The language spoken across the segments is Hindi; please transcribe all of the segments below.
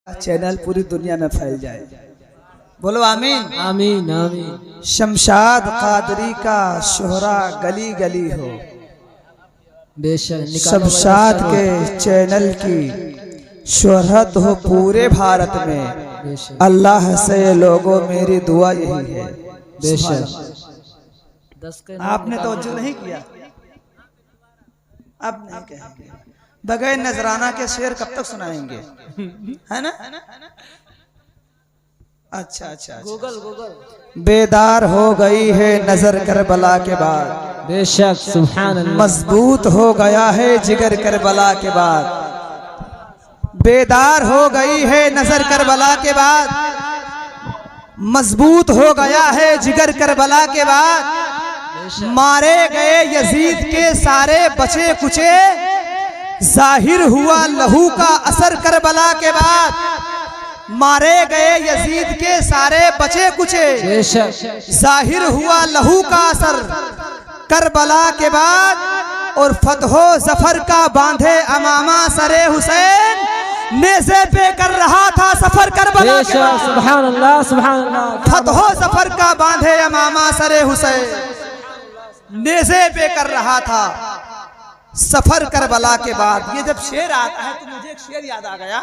चैनल पूरी दुनिया में फैल जाए। बोलो आमीन आमीन आमीन। शमशाद कादरी का शोहरा गली गली हो, बेशक शमशाद के चैनल की शोहरत हो पूरे भारत में। अल्लाह से लोगों मेरी दुआ यही है। बेशक आपने तवज्जो नहीं किया, अब नहीं कहेंगे। बगैर नजराना के शेर कब तक सुनाएंगे, है ना? अच्छा अच्छा, गूगल गूगल। बेदार हो गई है नजर करबला के बाद, बेशक सुभान अल्लाह। मजबूत हो गया है जिगर करबला के बाद। बेदार हो गई है नजर करबला के बाद, मजबूत हो गया है जिगर करबला के बाद। मारे गए यजीद के सारे बचे कुचे, जाहिर हुआ लहू का असर करबला के बाद। मारे गए यजीद के सारे बचे कुचे, जाहिर हुआ लहू का असर करबला के बाद। और फतहो जफर का बांधे अमामा सरे हुसैन, नेज़े पे कर रहा था सफर करबला के बाद। सुभान अल्लाह सुभान अल्लाह। फतहो जफर का बांधे अमामा सरे हुसैन, नेज़े पे कर रहा था सफर करबला के बाद। ये जब शेर आता है तो मुझे एक शेर याद आ गया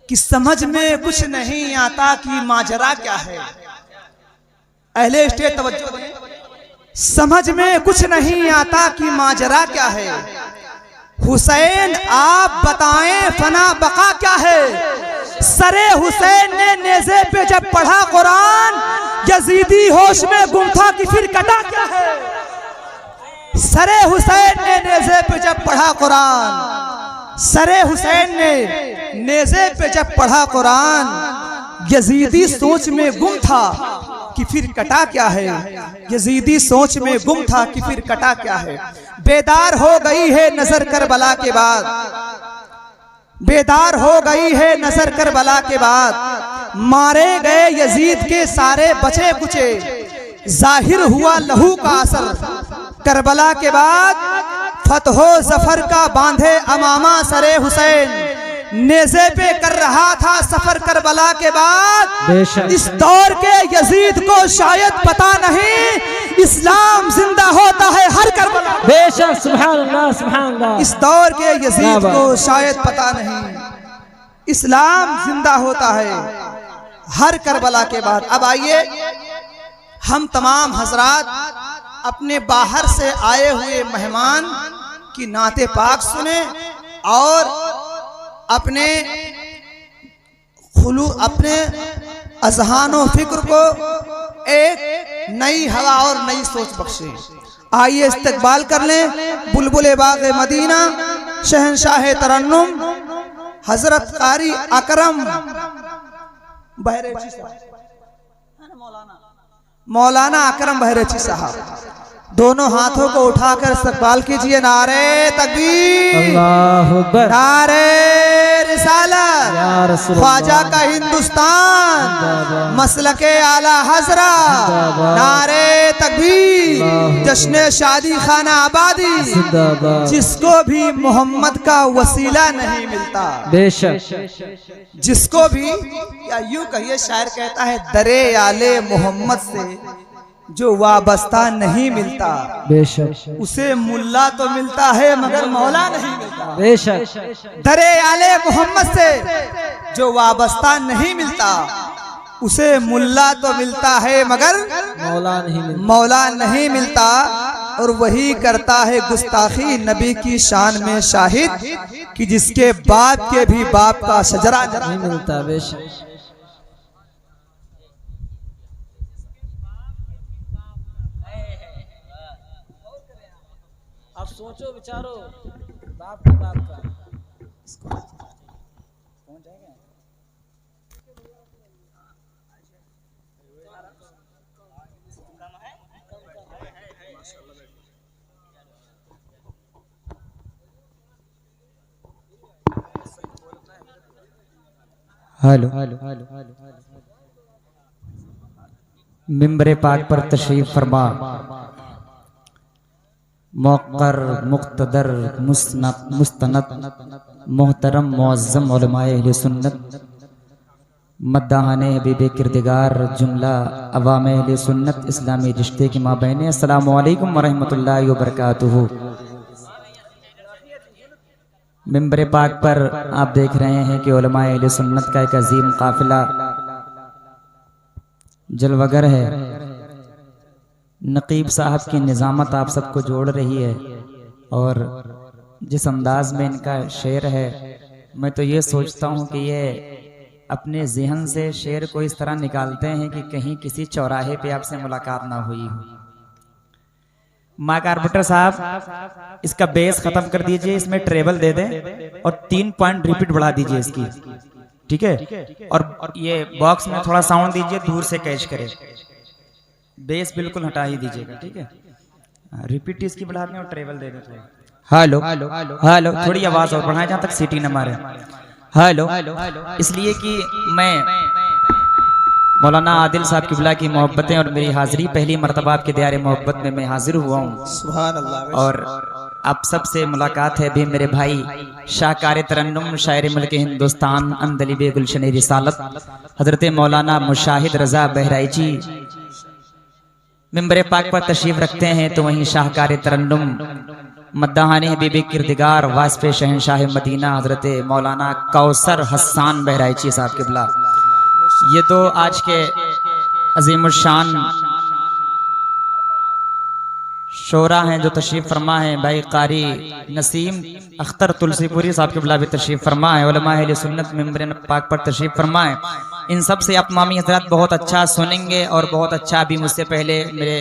कि समझ में कुछ नहीं आता कि माजरा क्या है। अहले स्टेज तवज्जो दें। समझ में कुछ नहीं आता कि माजरा क्या है। हुसैन आप बताएं फना बका क्या है। सरे हुसैन ने नेज़े पे जब पढ़ा कुरान, यजीदी होश में गुम था कि फिर कटा क्या है। सरे हुसैन ने नेज़े पे जब पढ़ा कुरान, सरे हुसैन ने नेज़े पे जब पढ़ा कुरान, यजीदी सोच में गुम था कि फिर कटा क्या है। यजीदी सोच में गुम था कि फिर कटा क्या है। बेदार हो गई है नजर करबला के बाद, बेदार हो गई है नजर करबला के बाद। मारे गए यजीद के सारे बचे कुचे, जाहिर हुआ लहू का असर करबला के बाद। फतहो जफर का बांधे अमामा सरे हुसैन, नेज़े पे कर रहा था सफर करबला के बाद। इस दौर के यजीद को शायद पता नहीं, इस्लाम जिंदा होता है हर करबला। बेशक सुभान अल्लाह सुभान अल्लाह। इस दौर के यजीद को शायद पता नहीं, इस्लाम जिंदा होता है हर करबला के बाद। अब आइए हम तमाम हजरात अपने बाहर से आए हुए मेहमान की नाते पाक सुने और अपने अपने अजहानो फिक्र को एक नई हवा और नई सोच बख्शे। आइए इस्तकबाल कर लें बुलबुल बाग मदीना, शहंशाह तरन्नुम, हजरत कारी अकरम बहरेची साहब, मौलाना अकरम बहरेची साहब। दोनों हाथों को उठाकर इस्तकबाल कीजिए। नारे तकबीर, अल्लाहु अकबर, नारे रिसालत, ख्वाजा का हिंदुस्तान, मसलके आला हजरा, नारे तकबीर, जश्न शादी खाना आबादी, जिसको भी मोहम्मद का वसीला नहीं मिलता। बेशक जिसको भी, या यूं कहिए शायर कहता है, दरे आले मोहम्मद से जो वाबस्ता नहीं मिलता, बेशक उसे मुल्ला तो मिलता है मगर मौला नहीं मिलता। बेशक दरे आले मोहम्मद से जो वाबस्ता नहीं मिलता, उसे मुल्ला तो मिलता है मगर मौला नहीं मिलता। और वही करता है गुस्ताखी नबी की शान में शाहिद, कि जिसके बाप के भी बाप का शजरा नहीं मिलता। बेशक अब सोचो विचारो बाप के बाप का। हेलो मिंबरे पाक पर तशरीफ फरमा मौक़र मुक़्तदर मुस्तनद मोहतरम मुअज़्ज़म उलमाए अहले सुन्नत मद्दाहाने हबीब किरदिगार जुमला अवाम अहले सुन्नत इस्लामी रिश्ते के माबैन अस्सलामु अलैकुम व रहमतुल्लाहि व बरकातुहू। मिंबर पाक पर आप देख रहे हैं कि उलमाए अहले सुन्नत का एक अजीम काफिला जलवगर है। नकीब साहब की निज़ामत आप सबको जोड़ रही है और जिस अंदाज में इनका शेर है, मैं तो ये सोचता हूँ कि ये अपने जहन से शेर को इस तरह निकालते हैं कि कहीं किसी चौराहे पे आपसे मुलाकात ना हुई हो। माँ कारपेंटर साहब इसका बेस खत्म कर दीजिए, इसमें ट्रेबल दे दें और 3 पॉइंट रिपीट बढ़ा दीजिए इसकी, ठीक है। और ये बॉक्स में थोड़ा साउंड दीजिए, दूर से कैच करे, बेस बिल्कुल हटा ही दीजिएगा, ठीक है। रिपीट इसकी बढ़ा दें और ट्रेबल दे दें थोड़ा। हेलो हेलो, थोड़ी आवाज और बढ़ाएं जहां तक सीटी न मारे। हेलो, इसलिए कि मैं मौलाना आदिल साहब किबला की मोहब्बतें और मेरी हाजिरी पहली मर्तबा आपके दियारे मोहब्बत में मैं हाजिर हुआ हूँ। सुभान अल्लाह। और आप सबसे मुलाकात है भी मेरे भाई शाहकार तरन्नुम शायर मुल्क हिंदुस्तान अंदलिबे गुलशन रिसालत हजरत मौलाना मुशाहिद रजा बहराइची मिंबर पाक पर तशरीफ रखते हैं, तो वहीं शाहकार तरन्नुम मद्दाहाने हबीब किरदिगार वास्फ़े शहनशाह मदीना हजरत मौलाना कौसर हसन बहराइची साहब किबला, ये तो आज के अजीमुशान शोरा हैं जो तशरीफ फरमा है। भाई कारी नसीम अख्तर तुलसीपुरी साहब किबला भी तशरीफ फरमा है। उलमा अहले सुन्नत मिंबर पाक पर तशरीफ फरमा है। इन सब से आप मामी हजरात बहुत अच्छा सुनेंगे और बहुत अच्छा भी मुझसे पहले मेरे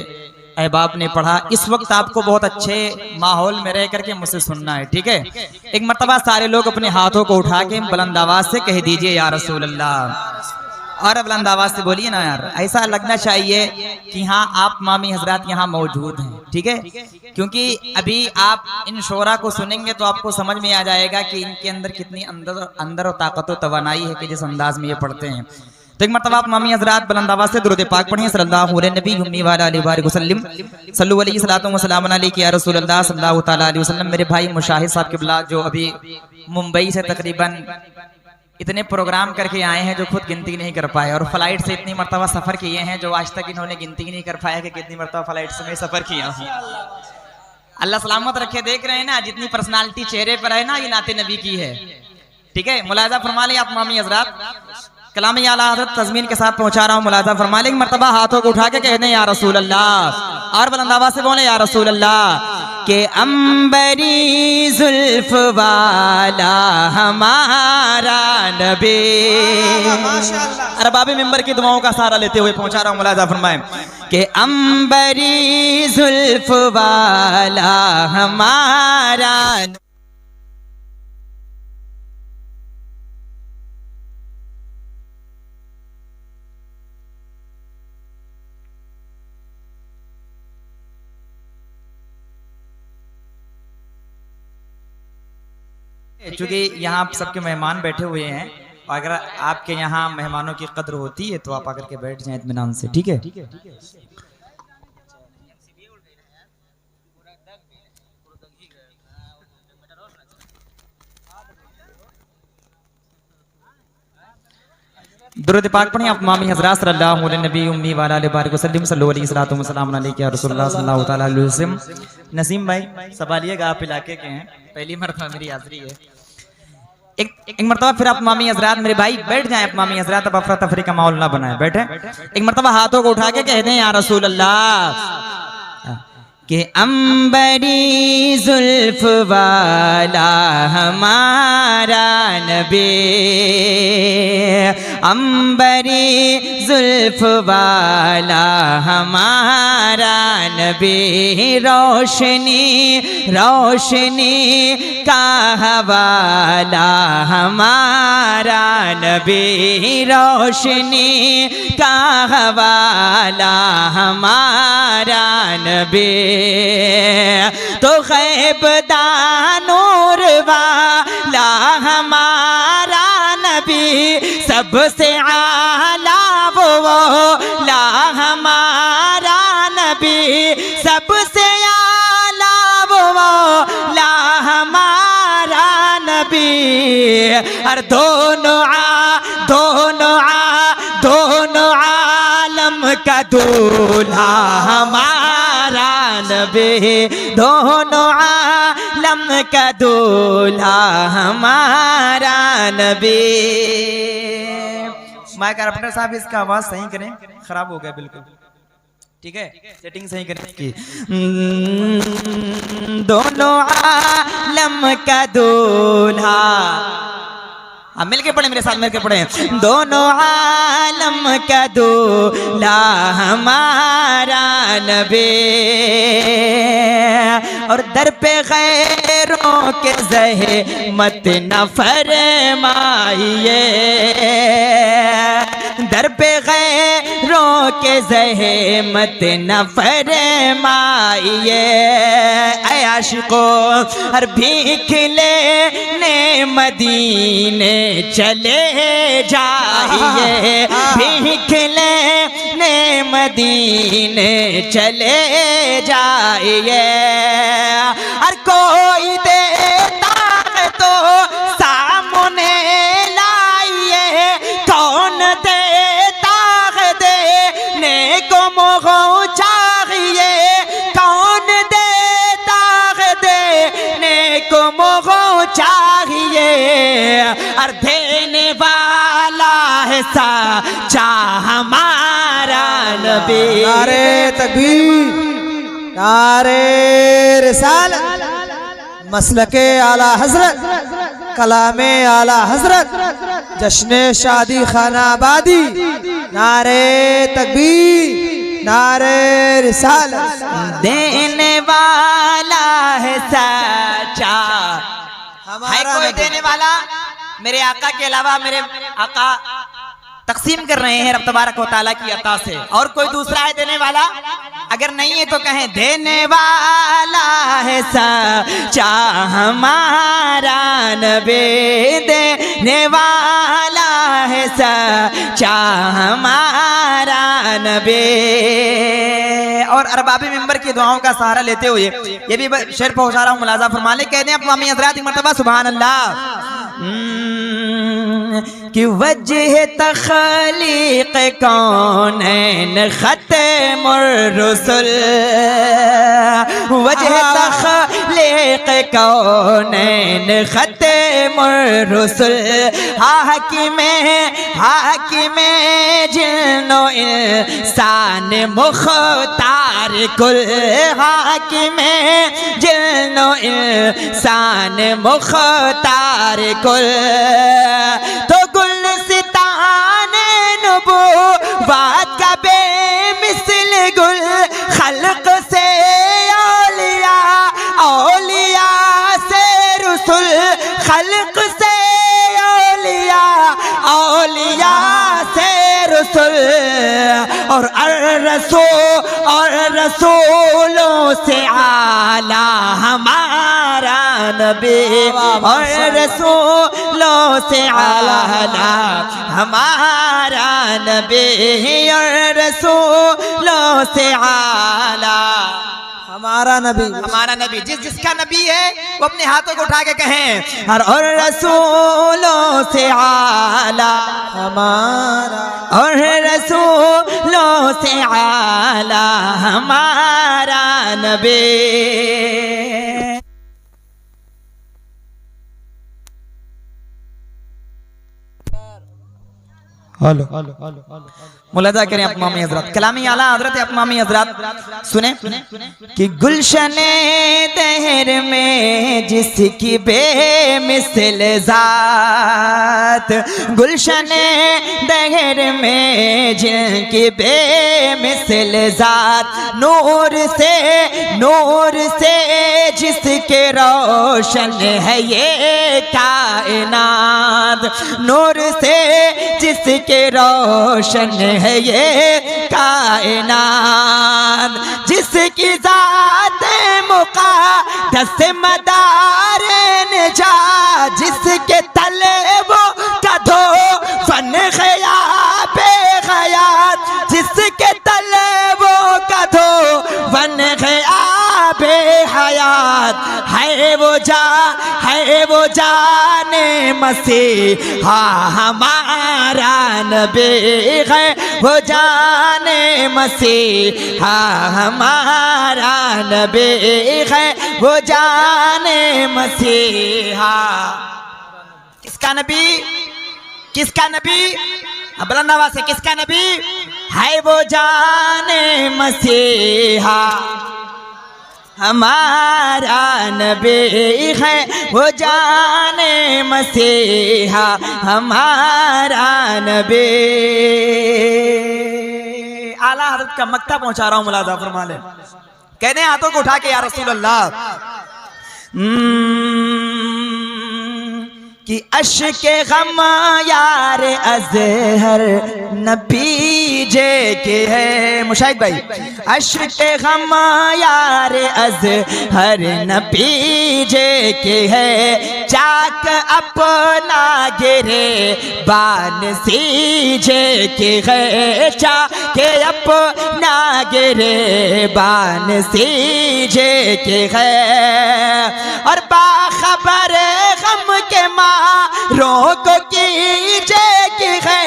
अहबाब ने पढ़ा। इस वक्त आपको बहुत अच्छे माहौल में रह करके मुझसे सुनना है, ठीक है। एक मर्तबा सारे लोग अपने हाथों को उठा के बुलंद आवाज से कह दीजिए या रसूल अल्लाह, और बुलंद आवाज से बोलिए ना यार, ऐसा लगना चाहिए कि हाँ आप मामी हजरात यहाँ मौजूद हैं, ठीक है। क्योंकि अभी आप इन शोरा को सुनेंगे तो आपको समझ में आ जाएगा कि इनके अंदर कितनी अंदर और ताकत और तवानाई है कि जिस अंदाज में ये पढ़ते हैं। तो एक मर्तबा आप मामी हजरात बुलंद आवाज से दुरूद पाक पढ़िए, सल्लल्लाहु अलैहि नबी उम्मी व अलैहि वसल्लम, सल्लल्लाहु अलैहि सलातु व सलाम अलैहि या रसूल अल्लाह सल्लल्लाहु तआला अलैहि वसल्लम। मेरे भाई मुशाहिद साहब किबला जो अभी मुंबई से तकरीबन इतने प्रोग्राम करके आए हैं जो खुद गिनती नहीं कर पाए, और फ्लाइट से इतनी मर्तबा सफर किए हैं जो आज तक इन्होंने गिनती नहीं कर पाया कि कितनी मर्तबा फ्लाइट से मैं सफर किया हूँ। अल्लाह सलामत रखे। देख रहे हैं ना जितनी पर्सनालिटी चेहरे पर है ना, ये नाते नबी की है, ठीक है। मुलाजा फरमा ले आप मामी हजरात, कलाम आला हज़रत तज़मीन के साथ पहुंचा रहा हूँ। मुलाजा फरमा ले, मर्तबा हाथों को उठा के कह दें या रसूल अल्लाह, और बुलंद आवाज से बोले या रसूल अल्लाह के अंबरी जुल्फ वाला हमारा नबी। अरबाबी मिंबर की दुआओं का सहारा लेते हुए पहुंचा रहा हूँ। मुलाजा फरमाए के अंबरी जुल्फ वाला हमारा। चूंकि यहाँ आप सबके मेहमान बैठे हुए हैं, और अगर आपके यहाँ मेहमानों की कद्र होती है तो आप आकर के बैठ जाएं इत्मीनान से, ठीक है। दुरूद पाक पढ़ें आप मामी हजरात, सल्लल्लाहु अलैहि नबी उम्मी व अलैहि वसल्लम, सल्लल्लाहु अलैहि सलातु व सलाम अलैहि या रसूलुल्लाह सल्लल्लाहु तआला अलैहि वसल्लम। नसीम भाई सवालिएगा, आप इलाके के हैं, पहली मर्तबा मेरी हाजिरी है। एक मर्तबा फिर आप मामी हजरात मेरे भाई बैठ जाएं। आप मामी हजरात अब अफरा तफरी का माहौल ना बनाए, बैठे। एक मर्तबा हाथों को उठा के कह दें या रसूल अल्लाह के अंबरी जुल्फ वाला हमारा नबी, अंबरी जुल्फ वाला हमारा नबी, रोशनी रोशनी का हवाला हमारा नबी, रोशनी का हवाला हमारा नबी। तो गैब दानूर वाला हमारा नबी, सबसे आला वो ला हमारा नबी, सबसे आला हर दोनों आलम का दूल्हा हमारा नबी, दोनों आलम का दूल्हा हमारा नबी। माइक कार्पेंटर साहब इसका आवाज सही करें, खराब हो गया बिल्कुल, ठीक है, सेटिंग सही करें इसकी। दोनों आलम का दूल्हा, हाँ मिलके पढ़े, मेरे साथ मिलके पढ़े। दोनों आलम का दूल्हा हमारा नबी, और दर पे गैरों के ज़हमत न फरमाइए, दर पे गैरों के ज़हमत न फरमाइए। ऐ आशिकों हर भीख लेने मदीने चले जाइए, भीख लेने मदीने चले जाइए। हर कोई देता है तो सामने लाइए, कौन देता है देने को मोह चाहिए, कौन देता है देने को मोह चाहिए। और देने वाला है साचा हमारा नबी। नारे तकबीर, नारे रिसालत, मसलके आला हजरत, कलामे आला हजरत, जश्न शादी खाना आबादी। नारे तकबीर, नारे रिसालत। देने वाला है साचा, है कोई देने वाला? मेरे आका के अलावा मेरे आका तकसीम कर रहे हैं रब तबारक व तआला की अता से, और कोई दूसरा है देने वाला? अगर नहीं है तो कहें देने वाला है सच्चा हमारा नबी, देने वाला है सच्चा हमारा नबी। और अरबाबी मिंबर की दुआओं का सहारा लेते हुए ये भी शेर पहुंचा रहा हूँ, मुलाजा फरमा ले। कहते हैं अम्मी हज़रात एक मर्तबा सुभान अल्लाह कि वजह तख़लीक़ कौनैन ख़त्मुर रुसुल, वजह तख़लीक़ कौनैन ख़त्मुर रुसुल, हाकिमे जिन्नो इंसान मुख्तार कुल, हाकिमे जिन्नो इंसान मुख्तार कुल। तो गुलसिताने नबुव्वत का बेमिसल गुल, खल्क से औलिया, औलिया से रसूल, खल्क से औलिया, औलिया से रसूल। और रसूलों से आला हमारा नबी, और रसूलों से आला हमारा नबी, और रसूलों से आला हमारा नबी, हमारा नबी। जिसका नबी है वो अपने हाथों को उठा के कहें और रसूलों से आला हमारा, और रसूलों से आला हमारा नबी। हेलो मुलाजा करें अपमामी हजरत, कलामी आला हजरत अपमामी हजरत सुने कि गुलशने दहर में जिसकी बेमिसल जात, गुलशने दहर में जिनकी बेमिसल जात, नूर से जिसके रोशन है ये कायनात, नूर से जिसके रोशन है ये कायनात, जिसकी ज़ात मुक़द्दस मदार नजा, जिसके तले वो कदो फन खया बेगयात, जिसके तले वो कदो फन खया बेहयात, है वो जाने मसीहा हमारा नबी है, वो जाने मसीहा हमारा नबी है, वो जाने मसीहा। किसका नबी? किसका नबी? बुलंद आवाज से किसका नबी है? वो जाने मसीहा हमारा नबी है, वो जाने मसीहा हमारा नबी। आला हज़रत का मक्ता पहुंचा रहा हूं, मुलाज़ा फरमा ले। कहने हाथों को उठा के या रसूल अल्लाह कि अश्के गम यार अज़हर नबी जे के है। मुशाहिद भाई, अश्के गम यार अज़हर नबी जे के है, चाक अपना गिरे बान सीजे के है, चाके अपना गिरे बान सीजे के है। और बाखबर गम के मारों को कीजे की है,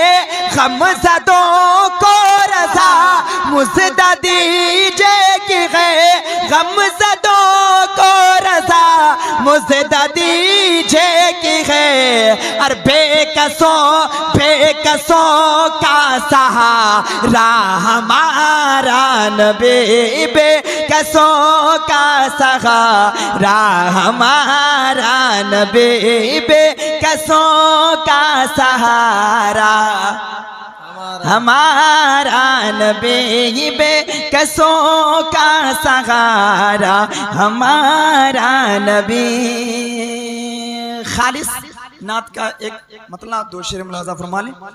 गम ज़दों को रज़ा मुझदा दीजे की है, गम ज़दों को रज़ा मुझदा दीजे की है। और बेकसों का सहारा हमारा नबी, बेकसों का सहारा हमारा नबी, बेकसों का सहारा हमारा नबी, बेकसों का सहारा हमारा नबी। खालिस नात का एक मतलब दो शेर मुलाज़ा फरमा लें।